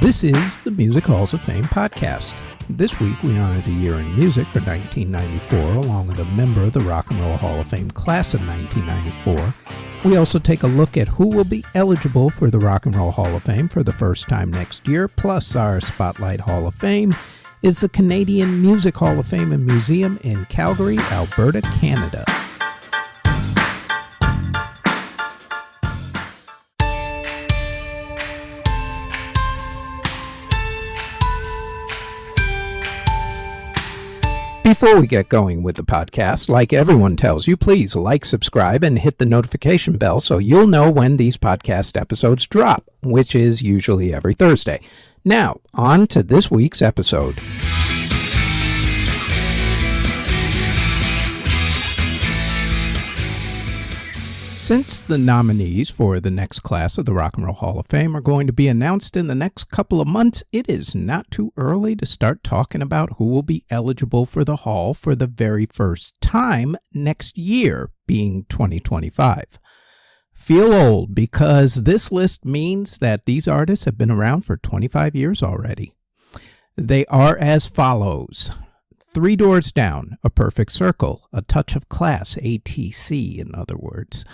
This is the Music Halls of Fame podcast. This week we honor the year in music for 1994 along with a member of the Rock and Roll Hall of Fame class of 1994. We also take a look at who will be eligible for the Rock and Roll Hall of Fame for the first time next year, plus our Spotlight Hall of Fame is the Canadian Music Hall of Fame and Museum in Calgary, Alberta, Canada. Before we get going with the podcast, like everyone tells you, please like, subscribe, and hit the notification bell so you'll know when these podcast episodes drop, which is usually every Thursday. Now, on to this week's episode. Since the nominees for the next class of the Rock and Roll Hall of Fame are going to be announced in the next couple of months, it is not too early to start talking about who will be eligible for the Hall for the very first time next year, being 2025. Feel old because this list means that these artists have been around for 25 years already. They are as follows. Three Doors Down, A Perfect Circle, A Touch of Class, ATC in other words.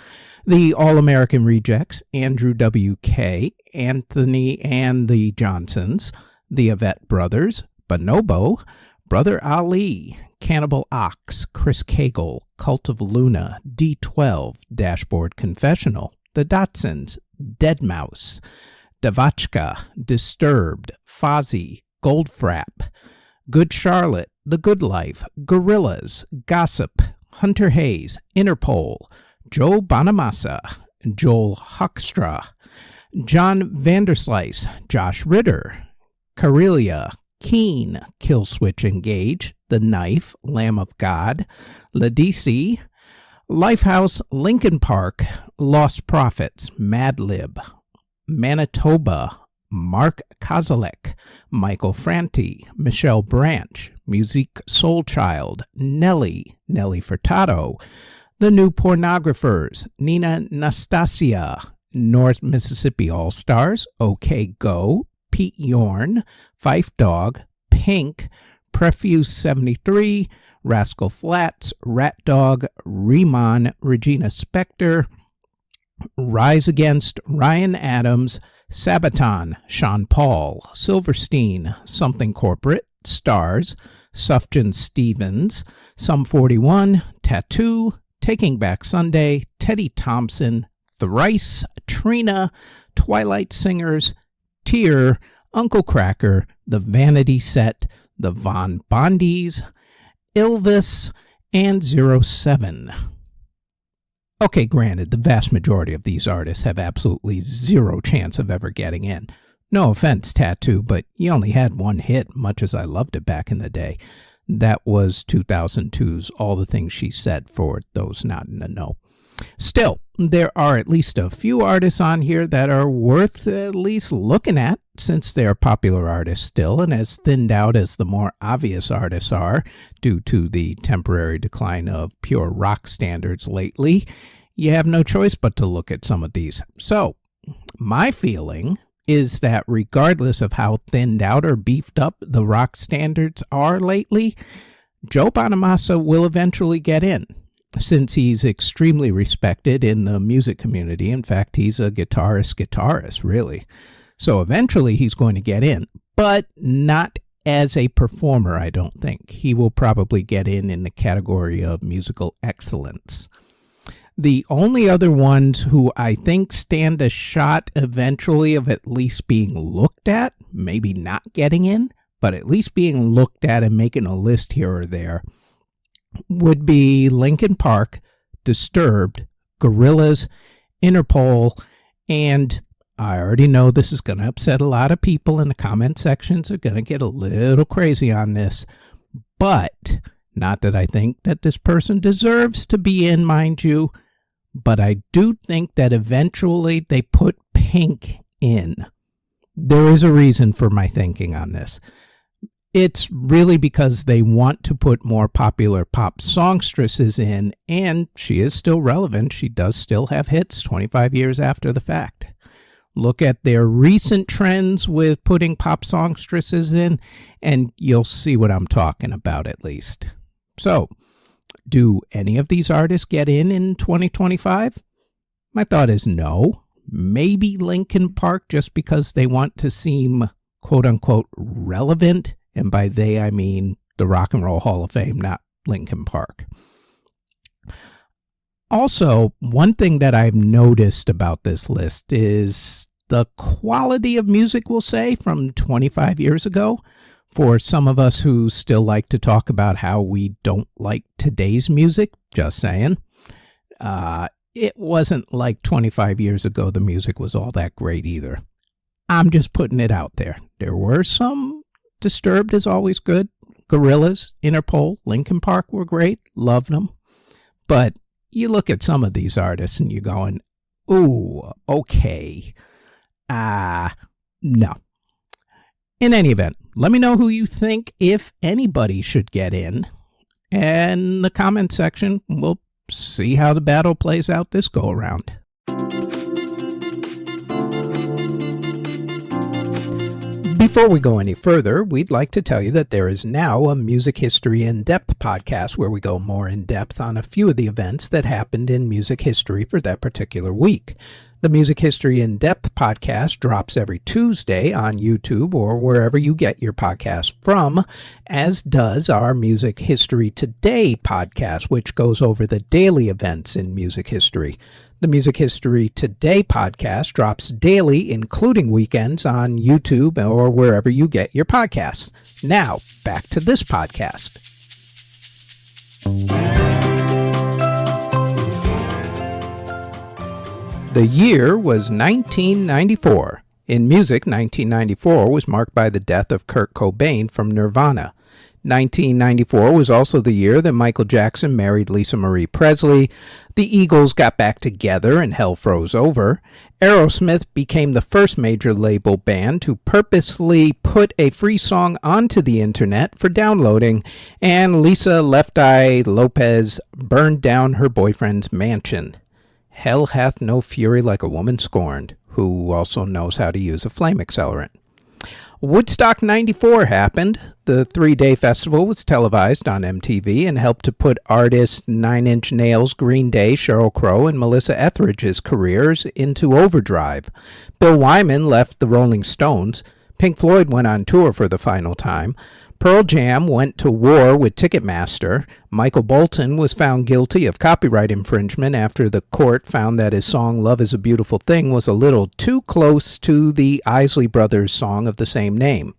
The All-American Rejects, Andrew W.K., Anthony and the Johnsons, the Avett Brothers, Bonobo, Brother Ali, Cannibal Ox, Chris Cagle, Cult of Luna, D12, Dashboard Confessional, The Dotsons, Deadmau5, Davachka, Disturbed, Fozzy, Goldfrapp, Good Charlotte, The Good Life, Gorillaz, Gossip, Hunter Hayes, Interpol, Joe Bonamassa, Joel Hoekstra, John Vanderslice, Josh Ritter, Karelia, Keen, Killswitch Engage, The Knife, Lamb of God, Ledisi, Lifehouse, Linkin Park, Lost Prophets, Madlib, Manitoba, Mark Kozelek, Michael Franti, Michelle Branch, Musique Soulchild, Nelly Furtado, The New Pornographers, Nina Nastasia, North Mississippi All-Stars, OK Go, Pete Yorn, Fife Dog, Pink, Prefuse 73, Rascal Flatts, Rat Dog, Riemann, Regina Spektor, Rise Against, Ryan Adams, Sabaton, Sean Paul, Silverstein, Something Corporate, Stars, Sufjan Stevens, Sum 41, Tattoo, Taking Back Sunday, Teddy Thompson, Thrice, Trina, Twilight Singers, Tear, Uncle Cracker, The Vanity Set, The Von Bondies, Ilvis, and 07. Okay, granted, the vast majority of these artists have absolutely zero chance of ever getting in. No offense, Tattoo, but you only had one hit, much as I loved it back in the day. That was 2002's All the Things She Said, for those not in the know. Still, there are at least a few artists on here that are worth at least looking at, since they are popular artists still, and as thinned out as the more obvious artists are, due to the temporary decline of pure rock standards lately, you have no choice but to look at some of these. So, my feeling is that regardless of how thinned out or beefed up the rock standards are lately, Joe Bonamassa will eventually get in, since he's extremely respected in the music community. In fact, he's a guitarist, really. So eventually he's going to get in, but not as a performer, I don't think. He will probably get in the category of musical excellence. The only other ones who I think stand a shot eventually of at least being looked at, maybe not getting in, but at least being looked at and making a list here or there, would be Linkin Park, Disturbed, Gorillaz, Interpol, and I already know this is going to upset a lot of people in the comment sections. Are going to get a little crazy on this, but not that I think that this person deserves to be in, mind you, but I do think that eventually they put Pink in. There is a reason for my thinking on this. It's really because they want to put more popular pop songstresses in, and she is still relevant. She does still have hits 25 years after the fact. Look at their recent trends with putting pop songstresses in, and you'll see what I'm talking about at least. So, do any of these artists get in 2025? My thought is no. Maybe Linkin Park, just because they want to seem quote-unquote relevant, and by they I mean the Rock and Roll Hall of Fame, not Linkin Park. Also, one thing that I've noticed about this list is the quality of music, we'll say, from 25 years ago. For some of us who still like to talk about how we don't like today's music, just saying, it wasn't like 25 years ago the music was all that great either. I'm just putting it out there. There were some. Disturbed is always good. Gorillaz, Interpol, Linkin Park were great. Loved them. But you look at some of these artists and you're going, ooh, okay. No. In any event, let me know who you think, if anybody, should get in. And the comment section, we'll see how the battle plays out this go around. Before we go any further, we'd like to tell you that there is now a Music History In-Depth podcast where we go more in-depth on a few of the events that happened in music history for that particular week. The Music History In-Depth podcast drops every Tuesday on YouTube or wherever you get your podcast from, as does our Music History Today podcast, which goes over the daily events in music history. The Music History Today podcast drops daily, including weekends, on YouTube or wherever you get your podcasts. Now, back to this podcast. The year was 1994. In music, 1994 was marked by the death of Kurt Cobain from Nirvana. 1994 was also the year that Michael Jackson married Lisa Marie Presley, the Eagles got back together and hell froze over, Aerosmith became the first major label band to purposely put a free song onto the internet for downloading, and Lisa Left Eye Lopez burned down her boyfriend's mansion. Hell hath no fury like a woman scorned, who also knows how to use a flame accelerant. Woodstock 94 happened. The 3-day festival was televised on MTV and helped to put artists Nine Inch Nails, Green Day, Sheryl Crow, and Melissa Etheridge's careers into overdrive. Bill Wyman left the Rolling Stones. Pink Floyd went on tour for the final time. Pearl Jam went to war with Ticketmaster. Michael Bolton was found guilty of copyright infringement after the court found that his song Love is a Beautiful Thing was a little too close to the Isley Brothers song of the same name.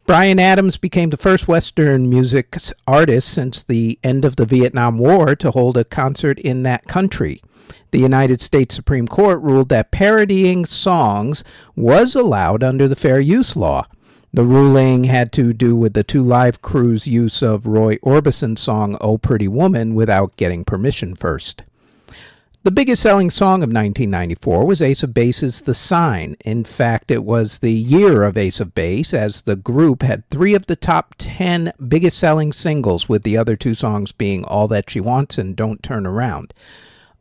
Bryan Adams became the first Western music artist since the end of the Vietnam War to hold a concert in that country. The United States Supreme Court ruled that parodying songs was allowed under the Fair Use Law. The ruling had to do with the Two Live Crew's use of Roy Orbison's song Oh Pretty Woman without getting permission first. The biggest selling song of 1994 was Ace of Base's The Sign. In fact, it was the year of Ace of Base, as the group had 3 of the top 10 biggest selling singles, with the other 2 songs being All That She Wants and Don't Turn Around.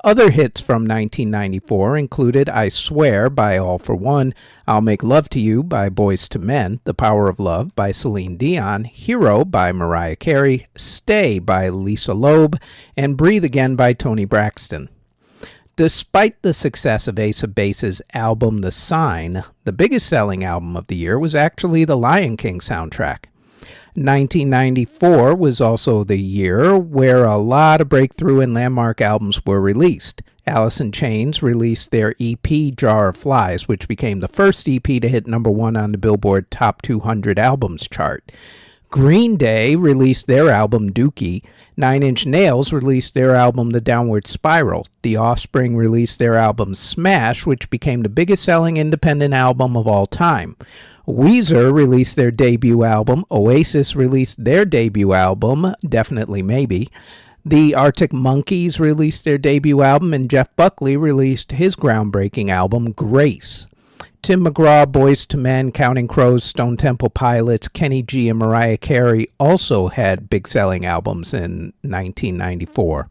Other hits from 1994 included I Swear by All for One, I'll Make Love to You by Boyz II Men, The Power of Love by Celine Dion, Hero by Mariah Carey, Stay by Lisa Loeb, and Breathe Again by Toni Braxton. Despite the success of Ace of Base's album The Sign, the biggest selling album of the year was actually the Lion King soundtrack. 1994 was also the year where a lot of breakthrough and landmark albums were released. Alice in Chains released their EP Jar of Flies, which became the first EP to hit number 1 on the Billboard Top 200 Albums chart. Green Day released their album Dookie. Nine Inch Nails released their album The Downward Spiral. The Offspring released their album Smash, which became the biggest selling independent album of all time. Weezer released their debut album. Oasis released their debut album, Definitely Maybe. The Arctic Monkeys released their debut album, and Jeff Buckley released his groundbreaking album, Grace. Tim McGraw, Boyz II Men, Counting Crows, Stone Temple Pilots, Kenny G, and Mariah Carey also had big selling albums in 1994.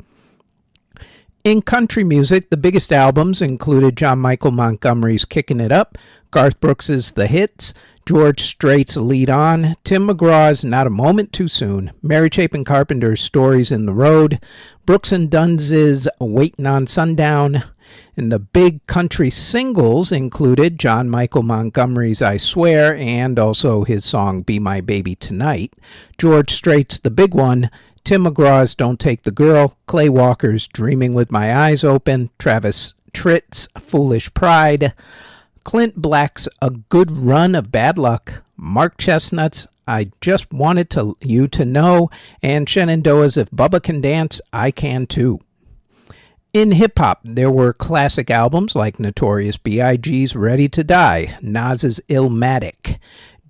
In country music, the biggest albums included John Michael Montgomery's Kickin' It Up, Garth Brooks's The Hits, George Strait's Lead On, Tim McGraw's Not a Moment Too Soon, Mary Chapin Carpenter's Stories in the Road, Brooks and Dunn's Waitin' on Sundown, and the big country singles included John Michael Montgomery's I Swear and also his song Be My Baby Tonight, George Strait's The Big One, Tim McGraw's Don't Take the Girl, Clay Walker's Dreaming with My Eyes Open, Travis Tritt's Foolish Pride, Clint Black's A Good Run of Bad Luck, Mark Chestnut's I Just Wanted You to Know, and Shenandoah's If Bubba Can Dance, I Can Too. In hip-hop, there were classic albums like Notorious B.I.G.'s Ready to Die, Nas's Illmatic,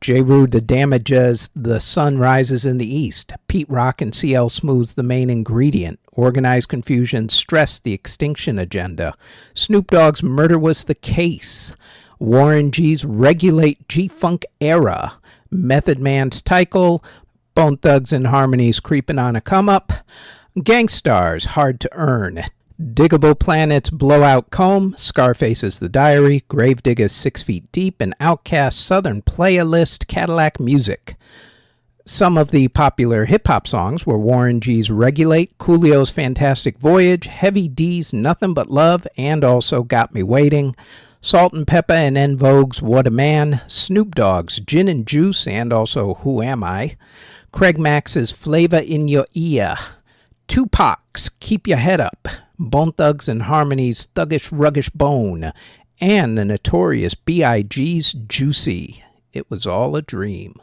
J. Rue The Damages' The Sun Rises in the East, Pete Rock and C.L. Smooth's The Main Ingredient, Organized Confusion's Stress the Extinction Agenda, Snoop Dogg's Murder Was the Case, Warren G's Regulate G-Funk Era, Method Man's Tykel, Bone Thugs and Harmony's Creepin' on a Come-Up, Gangstar's Hard to Earn, Diggable Planet's Blowout Comb, Scarface's The Diary, Gravedigger's 6 Feet Deep, and Outkast's Southern Playlist Cadillac Music. Some of the popular hip-hop songs were Warren G's Regulate, Coolio's Fantastic Voyage, Heavy D's Nothing But Love, and also Got Me Waiting, Salt and Pepper and En Vogue's What a Man, Snoop Dogg's Gin and Juice, and also Who Am I, Craig Max's Flavor in Your Ear, Tupac's Keep Your Head Up, Bone Thugs and Harmony's Thuggish Ruggish Bone, and the Notorious B.I.G.'s Juicy. It Was All a Dream.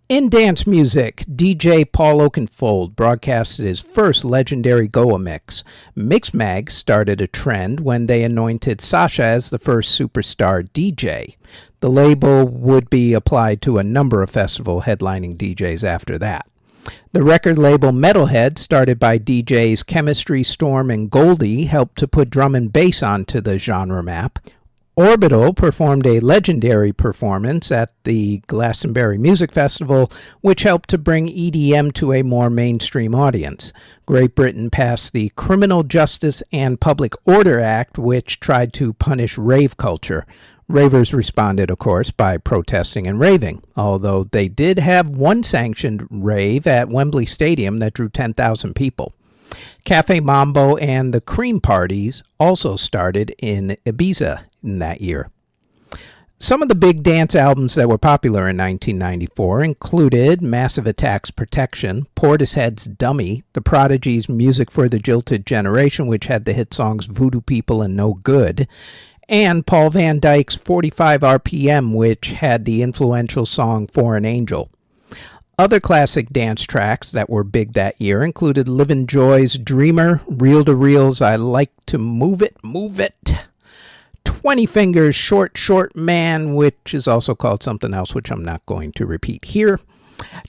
In dance music, DJ Paul Oakenfold broadcasted his first legendary Goa mix. Mixmag started a trend when they anointed Sasha as the first superstar DJ. The label would be applied to a number of festival headlining DJs after that. The record label Metalhead, started by DJs Chemistry, Storm, and Goldie, helped to put drum and bass onto the genre map. Orbital performed a legendary performance at the Glastonbury Music Festival, which helped to bring EDM to a more mainstream audience. Great Britain passed the Criminal Justice and Public Order Act, which tried to punish rave culture. Ravers responded, of course, by protesting and raving, although they did have one sanctioned rave at Wembley Stadium that drew 10,000 people. Cafe Mambo and the Cream Parties also started in Ibiza in that year. Some of the big dance albums that were popular in 1994 included Massive Attack's Protection, Portishead's Dummy, The Prodigy's Music for the Jilted Generation, which had the hit songs Voodoo People and No Good, and Paul Van Dyk's 45 RPM, which had the influential song For an Angel. Other classic dance tracks that were big that year included Livin' Joy's Dreamer, Reel to Reel's I Like to Move It, 20 Fingers' Short, Short Man, which is also called something else, which I'm not going to repeat here.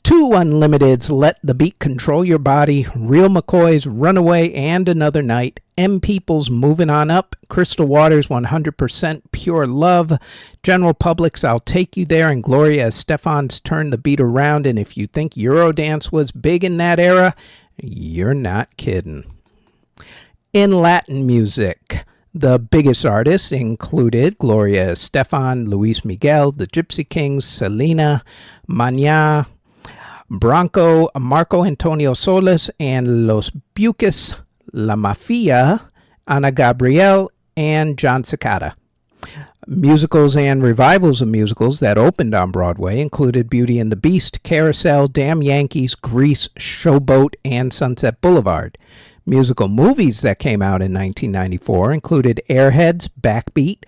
2 Unlimited's Let the Beat Control Your Body, Real McCoy's Runaway and Another Night, M People's Moving On Up, Crystal Waters' 100% Pure Love, General Public's I'll Take You There, and Gloria Estefan's Turn the Beat Around. And if you think Eurodance was big in that era, you're not kidding. In Latin music, the biggest artists included Gloria Estefan, Luis Miguel, the Gypsy Kings, Selena, Maña, Branco, Marco Antonio Solis, and Los Buques, La Mafia, Ana Gabriel, and John Cicada. Musicals and revivals of musicals that opened on Broadway included Beauty and the Beast, Carousel, Damn Yankees, Grease, Showboat, and Sunset Boulevard. Musical movies that came out in 1994 included Airheads, Backbeat,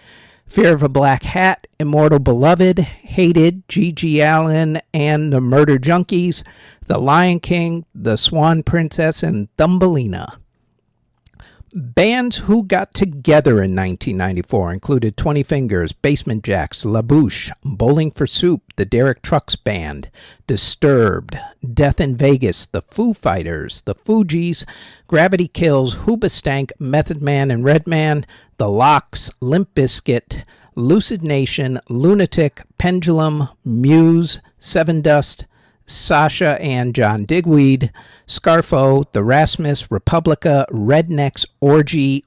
Fear of a Black Hat, Immortal Beloved, Hated, Gigi Allen and the Murder Junkies, The Lion King, The Swan Princess, and Thumbelina. Bands who got together in 1994 included 20 Fingers, Basement Jacks, La Bouche, Bowling for Soup, the Derek Trucks Band, Disturbed, Death in Vegas, the Foo Fighters, the Fugees, Gravity Kills, Hoobastank, Method Man and Redman, The Lox, Limp Bizkit, Lucid Nation, Lunatic, Pendulum, Muse, Seven Dust, Sasha and John Digweed, Scarfo, The Rasmus, Republica, Rednecks, Orgy,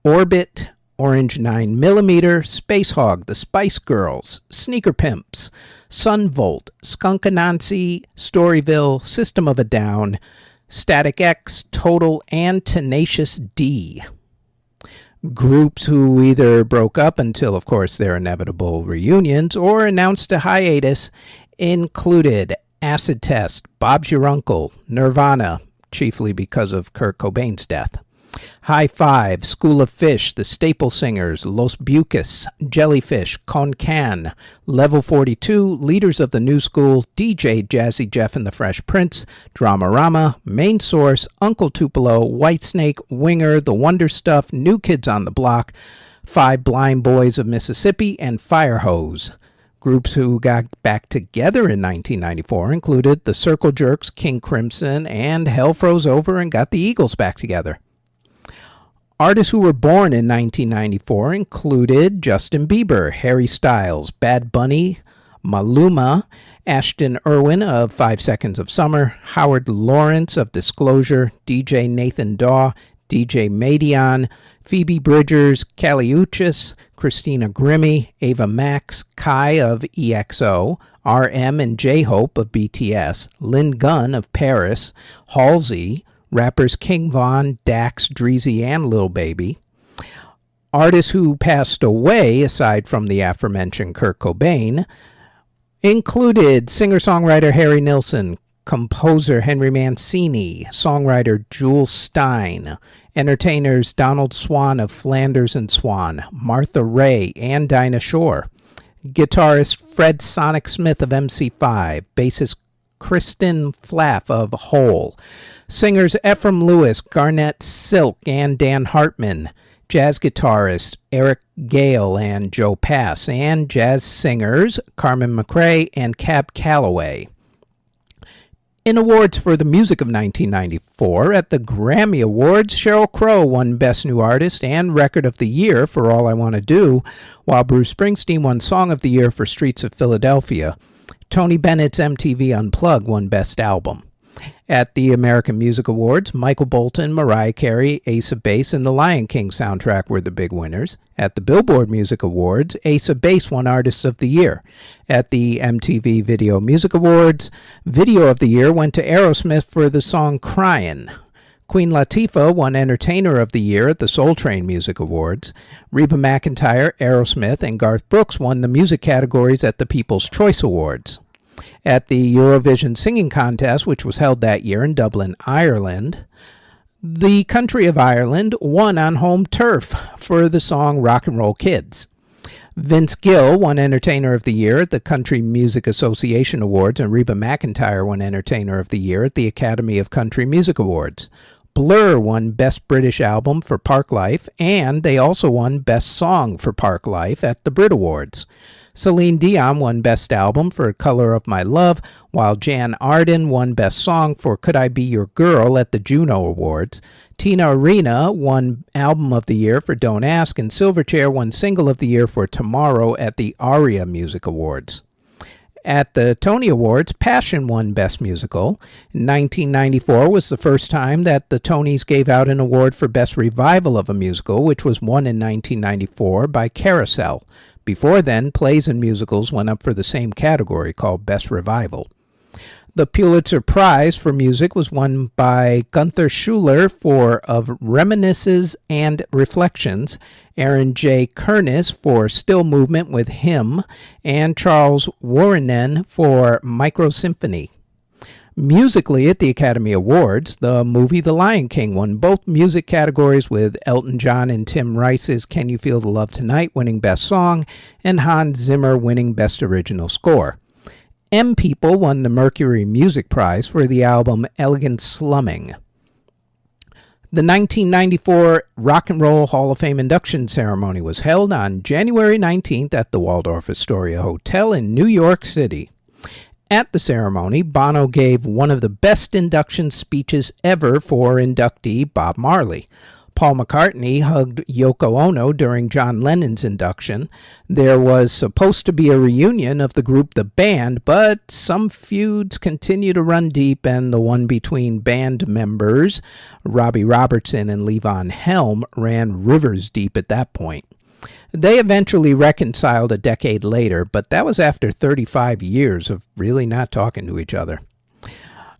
Orbit, Orange 9mm, Space Hog, The Spice Girls, Sneaker Pimps, Sunvolt, Skunk Anansi, Storyville, System of a Down, Static X, Total, and Tenacious D. Groups who either broke up until, of course, their inevitable reunions or announced a hiatus included Acid Test, Bob's Your Uncle, Nirvana, chiefly because of Kurt Cobain's death, High Five, School of Fish, The Staple Singers, Los Bucas, Jellyfish, Con Can, Level 42, Leaders of the New School, DJ Jazzy Jeff and the Fresh Prince, Dramarama, Main Source, Uncle Tupelo, Whitesnake, Winger, The Wonder Stuff, New Kids on the Block, Five Blind Boys of Mississippi, and Firehose. Groups who got back together in 1994 included The Circle Jerks, King Crimson, and Hell Froze Over and got the Eagles back together. Artists who were born in 1994 included Justin Bieber, Harry Styles, Bad Bunny, Maluma, Ashton Irwin of 5 Seconds of Summer, Howard Lawrence of Disclosure, DJ Nathan Daw, DJ Madion, Phoebe Bridgers, Kali Uchis, Christina Grimmie, Ava Max, Kai of EXO, RM and J-Hope of BTS, Lynn Gunn of Paris, Halsey, rappers King Von, Dax, Dreezy, and Lil Baby. Artists who passed away, aside from the aforementioned Kurt Cobain, included singer-songwriter Harry Nilsson, composer Henry Mancini, songwriter Jules Stein, entertainers Donald Swan of Flanders and Swan, Martha Ray, and Dinah Shore, guitarist Fred Sonic Smith of MC5, bassist Kristen Flaff of Hole, singers Ephraim Lewis, Garnett Silk, and Dan Hartman, jazz guitarist Eric Gale and Joe Pass, and jazz singers Carmen McRae and Cab Calloway. In awards for the music of 1994, at the Grammy Awards, Sheryl Crow won Best New Artist and Record of the Year for All I Want to Do, while Bruce Springsteen won Song of the Year for Streets of Philadelphia. Tony Bennett's MTV Unplugged won Best Album. At the American Music Awards, Michael Bolton, Mariah Carey, Ace of Base, and the Lion King soundtrack were the big winners. At the Billboard Music Awards, Ace of Base won Artist of the Year. At the MTV Video Music Awards, Video of the Year went to Aerosmith for the song Cryin'. Queen Latifah won Entertainer of the Year at the Soul Train Music Awards. Reba McEntire, Aerosmith, and Garth Brooks won the music categories at the People's Choice Awards. At the Eurovision Singing Contest, which was held that year in Dublin, Ireland, the country of Ireland won on home turf for the song Rock and Roll Kids. Vince Gill won Entertainer of the Year at the Country Music Association Awards, and Reba McEntire won Entertainer of the Year at the Academy of Country Music Awards. Blur won Best British Album for Parklife, and they also won Best Song for Parklife at the Brit Awards. Celine Dion won Best Album for Color of My Love, while Jan Arden won Best Song for Could I Be Your Girl at the Juno Awards. Tina Arena won Album of the Year for Don't Ask, and Silverchair won Single of the Year for Tomorrow at the ARIA Music Awards. At the Tony Awards, Passion won Best Musical. 1994 was the first time that the Tonys gave out an award for Best Revival of a Musical, which was won in 1994 by Carousel. Before then, plays and musicals went up for the same category called Best Revival. The Pulitzer Prize for Music was won by Gunther Schuller for Of Reminiscences and Reflections, Aaron J. Kernis for Still Movement with Him, and Charles Warrenen for Microsymphony. Musically, at the Academy Awards, the movie The Lion King won both music categories, with Elton John and Tim Rice's Can You Feel the Love Tonight winning Best Song, and Hans Zimmer winning Best Original Score. M People won the Mercury Music Prize for the album Elegant Slumming. The 1994 Rock and Roll Hall of Fame induction ceremony was held on January 19th at the Waldorf Astoria Hotel in New York City. At the ceremony, Bono gave one of the best induction speeches ever for inductee Bob Marley. Paul McCartney hugged Yoko Ono during John Lennon's induction. There was supposed to be a reunion of the group The Band, but some feuds continue to run deep, and the one between band members Robbie Robertson and Levon Helm ran rivers deep at that point. They eventually reconciled a decade later, but that was after 35 years of really not talking to each other.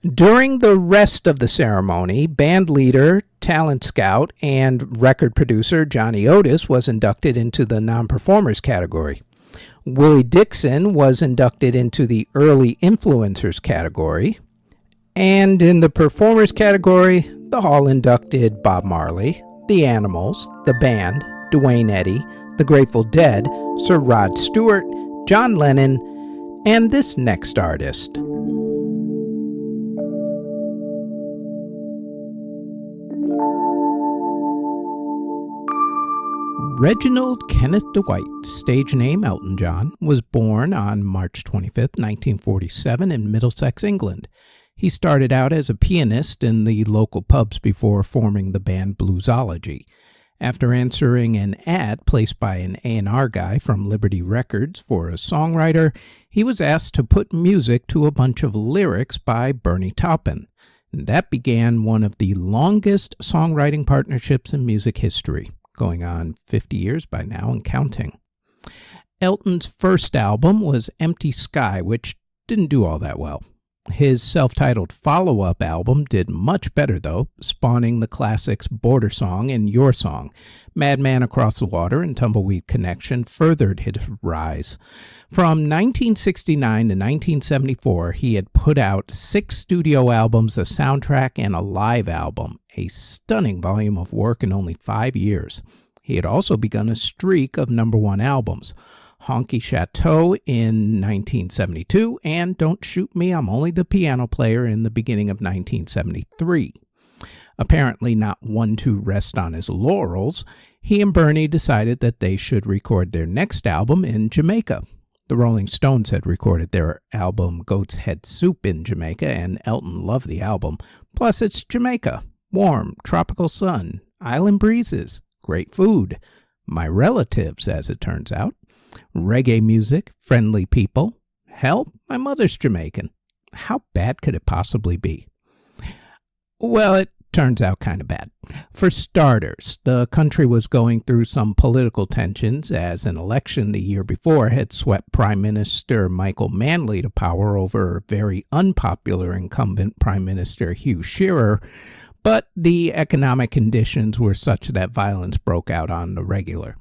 During the rest of the ceremony, band leader, talent scout, and record producer Johnny Otis was inducted into the non-performers category. Willie Dixon was inducted into the early influencers category. And in the performers category, the hall inducted Bob Marley, The Animals, The Band, Duane Eddy, The Grateful Dead, Sir Rod Stewart, John Lennon, and this next artist. Reginald Kenneth Dwight, stage name Elton John, was born on March 25, 1947 in Middlesex, England. He started out as a pianist in the local pubs before forming the band Bluesology. After answering an ad placed by an A&R guy from Liberty Records for a songwriter, he was asked to put music to a bunch of lyrics by Bernie Taupin. That began one of the longest songwriting partnerships in music history, going on 50 years by now and counting. Elton's first album was Empty Sky, which didn't do all that well. His self-titled follow-up album did much better, though, spawning the classics Border Song and Your Song. Madman Across the Water and Tumbleweed Connection furthered his rise. From 1969 to 1974, he had put out 6 studio albums, a soundtrack, and a live album, a stunning volume of work in only 5 years. He had also begun a streak of #1 albums. Honky Chateau in 1972, and Don't Shoot Me, I'm Only the Piano Player in the beginning of 1973. Apparently not one to rest on his laurels, he and Bernie decided that they should record their next album in Jamaica. The Rolling Stones had recorded their album Goat's Head Soup in Jamaica, and Elton loved the album. Plus, it's Jamaica. Warm, tropical sun, island breezes, great food. My relatives, as it turns out. Reggae music, friendly people. Hell, my mother's Jamaican. How bad could it possibly be? Well, it turns out kind of bad. For starters, the country was going through some political tensions as an election the year before had swept Prime Minister Michael Manley to power over very unpopular incumbent Prime Minister Hugh Shearer, but the economic conditions were such that violence broke out on the regular.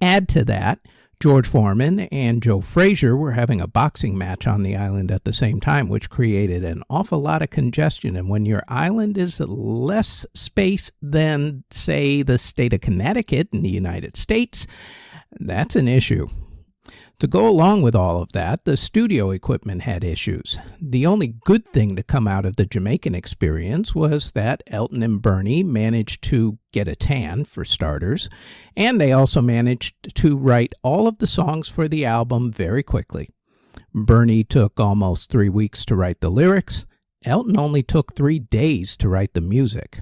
Add to that, George Foreman and Joe Frazier were having a boxing match on the island at the same time, which created an awful lot of congestion. And when your island is less space than, say, the state of Connecticut in the United States, that's an issue. To go along with all of that, the studio equipment had issues. The only good thing to come out of the Jamaican experience was that Elton and Bernie managed to get a tan, for starters, and they also managed to write all of the songs for the album very quickly. Bernie took almost 3 weeks to write the lyrics. Elton only took 3 days to write the music.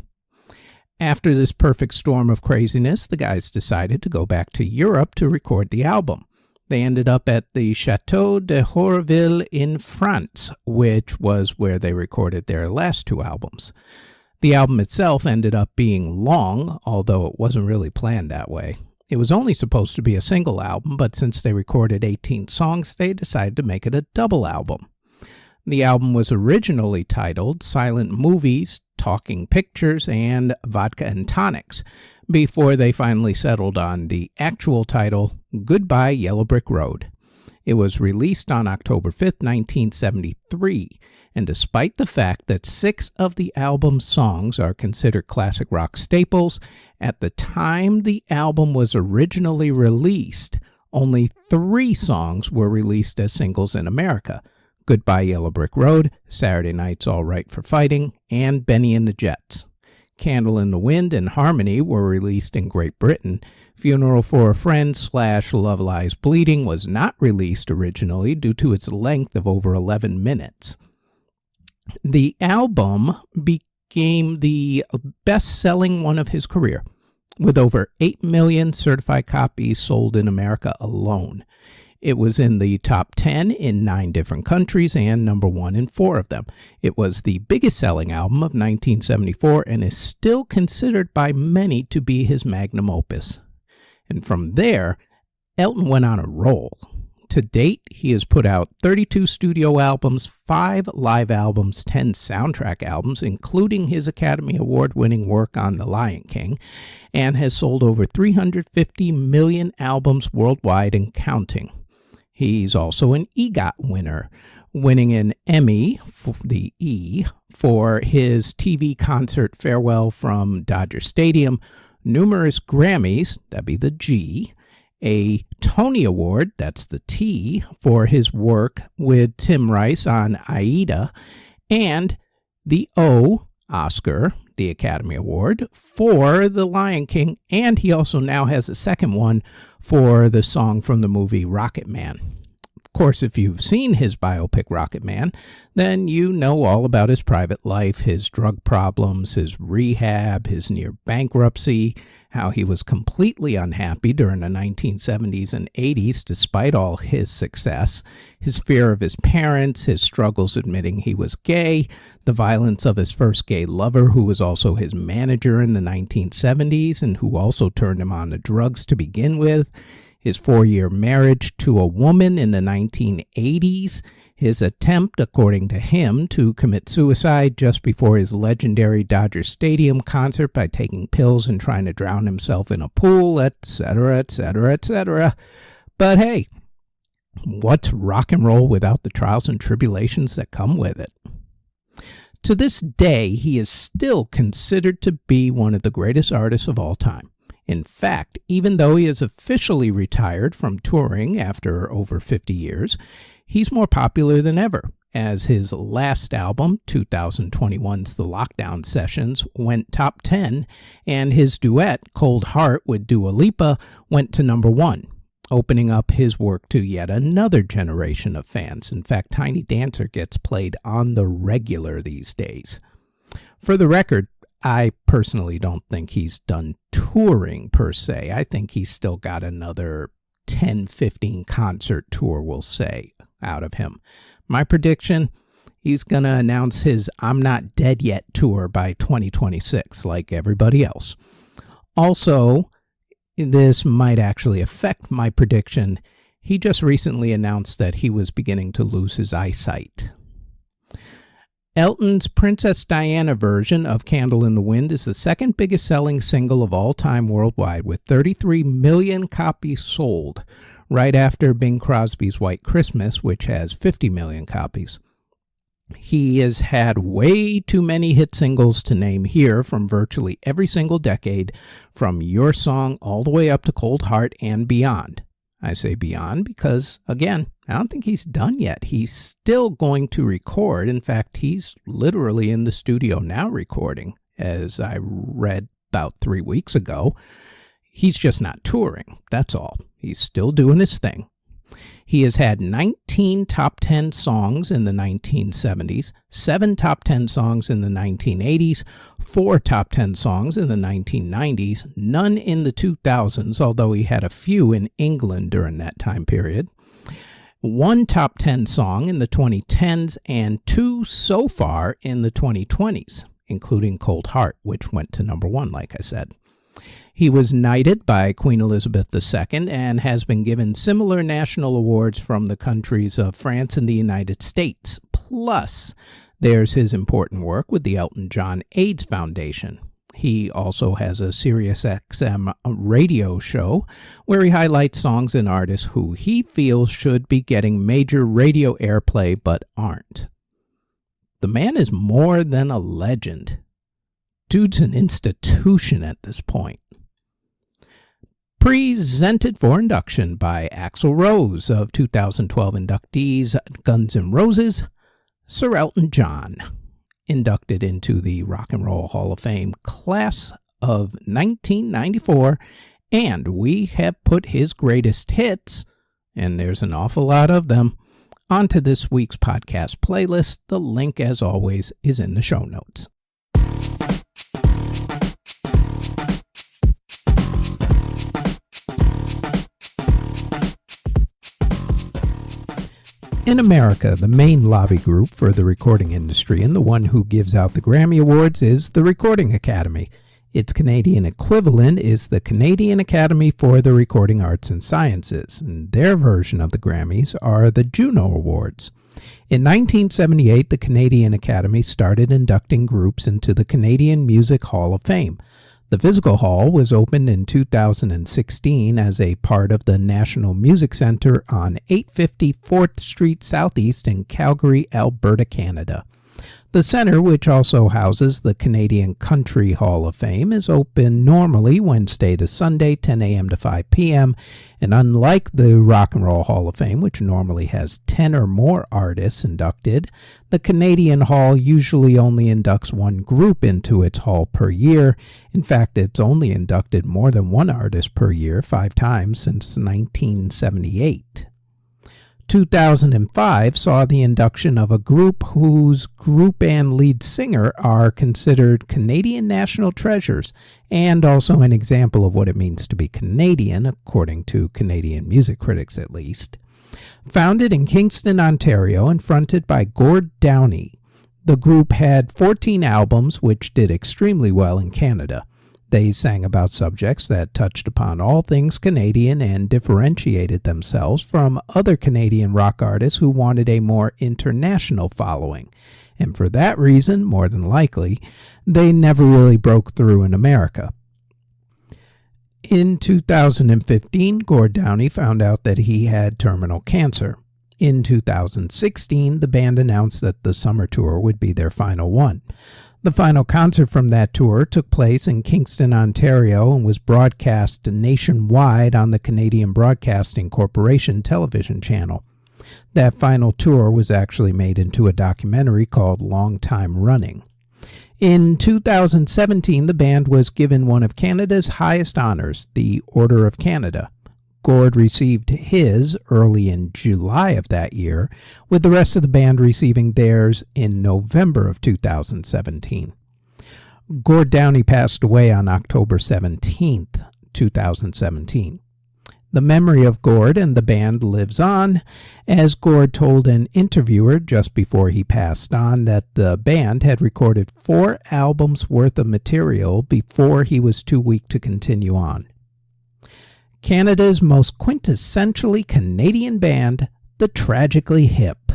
After this perfect storm of craziness, the guys decided to go back to Europe to record the album. They ended up at the Chateau de Horville in France, which was where they recorded their last 2 albums. The album itself ended up being long, although it wasn't really planned that way. It was only supposed to be a single album, but since they recorded 18 songs, they decided to make it a double album. The album was originally titled Silent Movies, Talking Pictures, and Vodka and Tonics, before they finally settled on the actual title, Goodbye Yellow Brick Road. It was released on October 5th, 1973, and despite the fact that 6 of the album's songs are considered classic rock staples, at the time the album was originally released, only 3 songs were released as singles in America: Goodbye Yellow Brick Road, Saturday Night's All Right for Fighting, and Benny and the Jets. Candle in the Wind and Harmony were released in Great Britain. Funeral for a Friend / Love Lies Bleeding was not released originally due to its length of over 11 minutes. The album became the best-selling one of his career, with over 8 million certified copies sold in America alone. It was in the top 10 in 9 different countries and number 1 in 4 of them. It was the biggest-selling album of 1974 and is still considered by many to be his magnum opus. And from there, Elton went on a roll. To date, he has put out 32 studio albums, 5 live albums, 10 soundtrack albums, including his Academy Award-winning work on The Lion King, and has sold over 350 million albums worldwide and counting. He's also an EGOT winner, winning an Emmy, the E, for his TV concert Farewell from Dodger Stadium, numerous Grammys, that'd be the G, a Tony Award, that's the T, for his work with Tim Rice on Aida, and the O, Oscar, the Academy Award, for The Lion King, and he also now has a second one for the song from the movie Rocket Man. Of course, if you've seen his biopic Rocket Man, then you know all about his private life, his drug problems, his rehab, his near bankruptcy, how he was completely unhappy during the 1970s and 80s despite all his success, his fear of his parents, his struggles admitting he was gay, the violence of his first gay lover who was also his manager in the 1970s and who also turned him on to drugs to begin with, his 4-year marriage to a woman in the 1980s, his attempt, according to him, to commit suicide just before his legendary Dodger Stadium concert by taking pills and trying to drown himself in a pool, etc., etc., etc. But hey, what's rock and roll without the trials and tribulations that come with it? To this day, he is still considered to be one of the greatest artists of all time. In fact, even though he is officially retired from touring after over 50 years, he's more popular than ever, as his last album, 2021's The Lockdown Sessions, went top 10, and his duet, Cold Heart with Dua Lipa, went to number 1, opening up his work to yet another generation of fans. In fact, Tiny Dancer gets played on the regular these days. For the record, I personally don't think he's done touring per se. I think he's still got another 10, 15 concert tour, we'll say, out of him. My prediction, he's going to announce his I'm Not Dead Yet tour by 2026, like everybody else. Also, this might actually affect my prediction. He just recently announced that he was beginning to lose his eyesight. Elton's Princess Diana version of Candle in the Wind is the second biggest selling single of all time worldwide, with 33 million copies sold, right after Bing Crosby's White Christmas, which has 50 million copies. He has had way too many hit singles to name here from virtually every single decade, from Your Song all the way up to Cold Heart and beyond. I say beyond because, again, I don't think he's done yet. He's still going to record. In fact, he's literally in the studio now recording, as I read about 3 weeks ago. He's just not touring, that's all. He's still doing his thing. He has had 19 top 10 songs in the 1970s, 7 top 10 songs in the 1980s, 4 top 10 songs in the 1990s, none in the 2000s, although he had a few in England during that time period, 1 top 10 song in the 2010s, and 2 so far in the 2020s, including Cold Heart, which went to number 1, like I said. He was knighted by Queen Elizabeth II and has been given similar national awards from the countries of France and the United States. Plus, there's his important work with the Elton John AIDS Foundation. He also has a SiriusXM radio show where he highlights songs and artists who he feels should be getting major radio airplay but aren't. The man is more than a legend. Dude's an institution at this point. Presented for induction by Axl Rose of 2012 inductees Guns N' Roses, Sir Elton John, inducted into the Rock and Roll Hall of Fame class of 1994, and we have put his greatest hits, and there's an awful lot of them, onto this week's podcast playlist. The link, as always, is in the show notes. In America, the main lobby group for the recording industry and the one who gives out the Grammy Awards is the Recording Academy. Its Canadian equivalent is the Canadian Academy for the Recording Arts and Sciences, and their version of the Grammys are the Juno Awards. In 1978, the Canadian Academy started inducting groups into the Canadian Music Hall of Fame. The physical hall was opened in 2016 as a part of the National Music Centre on 850 4th Street Southeast in Calgary, Alberta, Canada. The center, which also houses the Canadian Country Hall of Fame, is open normally Wednesday to Sunday, 10 a.m. to 5 p.m., and unlike the Rock and Roll Hall of Fame, which normally has 10 or more artists inducted, the Canadian Hall usually only inducts one group into its hall per year. In fact, it's only inducted more than one artist per year 5 times since 1978. 2005 saw the induction of a group whose group and lead singer are considered Canadian national treasures and also an example of what it means to be Canadian, according to Canadian music critics at least. Founded in Kingston, Ontario, and fronted by Gord Downie, the group had 14 albums which did extremely well in Canada. They sang about subjects that touched upon all things Canadian and differentiated themselves from other Canadian rock artists who wanted a more international following. And for that reason, more than likely, they never really broke through in America. In 2015, Gord Downie found out that he had terminal cancer. In 2016, the band announced that the summer tour would be their final one. The final concert from that tour took place in Kingston, Ontario, and was broadcast nationwide on the Canadian Broadcasting Corporation television channel. That final tour was actually made into a documentary called Long Time Running. In 2017, the band was given one of Canada's highest honors, the Order of Canada. Gord received his early in July of that year, with the rest of the band receiving theirs in November of 2017. Gord Downie passed away on October 17th, 2017. The memory of Gord and the band lives on, as Gord told an interviewer just before he passed on that the band had recorded 4 albums worth of material before he was too weak to continue on. Canada's most quintessentially Canadian band, the Tragically Hip,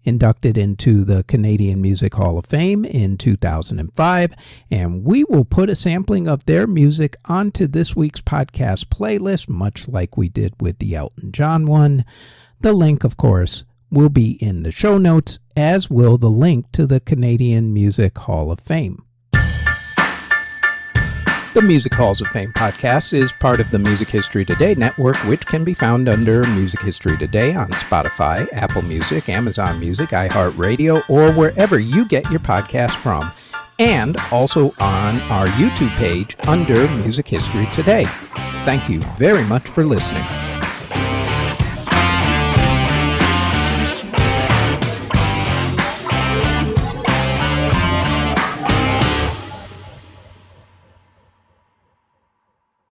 inducted into the Canadian Music Hall of Fame in 2005, and we will put a sampling of their music onto this week's podcast playlist, much like we did with the Elton John one. The link, of course, will be in the show notes, as will the link to the Canadian Music Hall of Fame. The Music Halls of Fame podcast is part of the Music History Today network, which can be found under Music History Today on Spotify, Apple Music, Amazon Music, iHeartRadio, or wherever you get your podcast from, and also on our YouTube page under Music History Today. Thank you very much for listening.